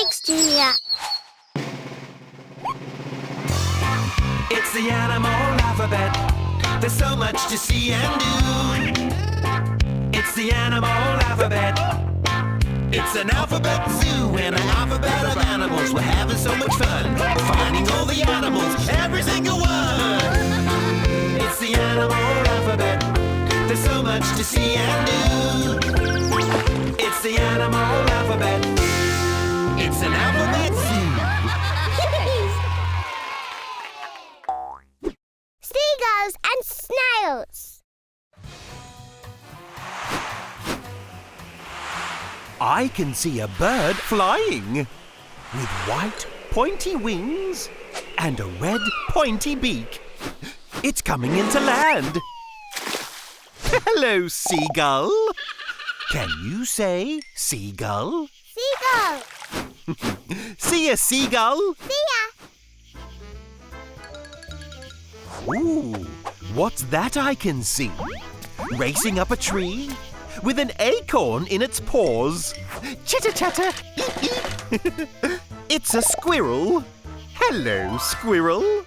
Thanks, Junior. It's the animal alphabet. There's so much to see and do. It's the animal alphabet. It's an alphabet zoo and an alphabet of animals. We're having so much fun finding all the animals, every single one. It's the animal alphabet. There's so much to see and do. It's the animal alphabet. It's an alphabet zoo. Seagulls and snails. I can see a bird flying with white pointy wings and a red pointy beak. It's coming into land. Hello, seagull. Can you say seagull? Seagull. See a seagull? See ya. Ooh, what's that I can see? Racing up a tree with an acorn in its paws. Chitter-chatter. It's a squirrel. Hello, squirrel.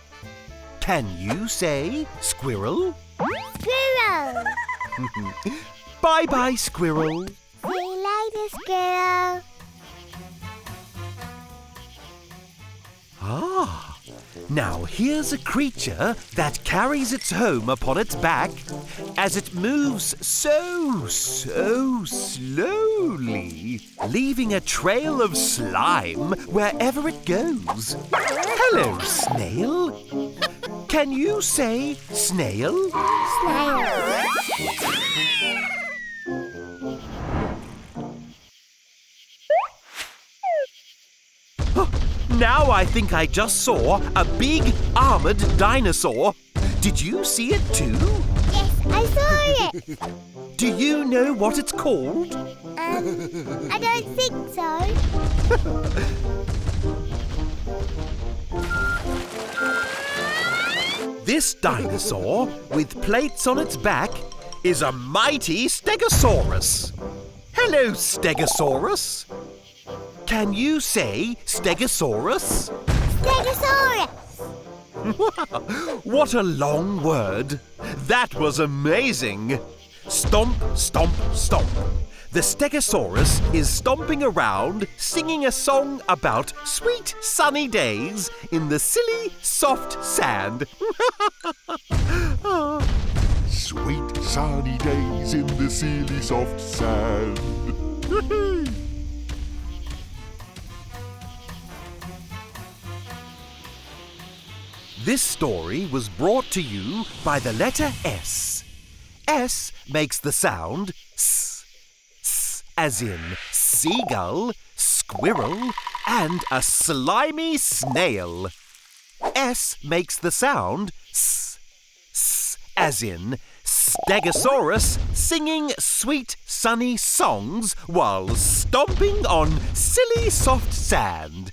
Can you say squirrel? Squirrel. Bye-bye, squirrel. See you later, squirrel. Ah, now here's a creature that carries its home upon its back as it moves so slowly, leaving a trail of slime wherever it goes. Hello, snail. Can you say snail? Snail. Now I think I just saw a big armored dinosaur. Did you see it too? Yes, I saw it. Do you know what it's called? I don't think so. This dinosaur, with plates on its back, is a mighty stegosaurus. Hello, stegosaurus. Can you say stegosaurus? Stegosaurus. What a long word. That was amazing. Stomp, stomp, stomp. The stegosaurus is stomping around, singing a song about sweet sunny days in the silly, soft sand. Sweet sunny days in the silly soft sand. This story was brought to you by the letter S. S makes the sound S, S as in seagull, squirrel, and a slimy snail. S makes the sound S, S as in stegosaurus singing sweet sunny songs while stomping on silly soft sand.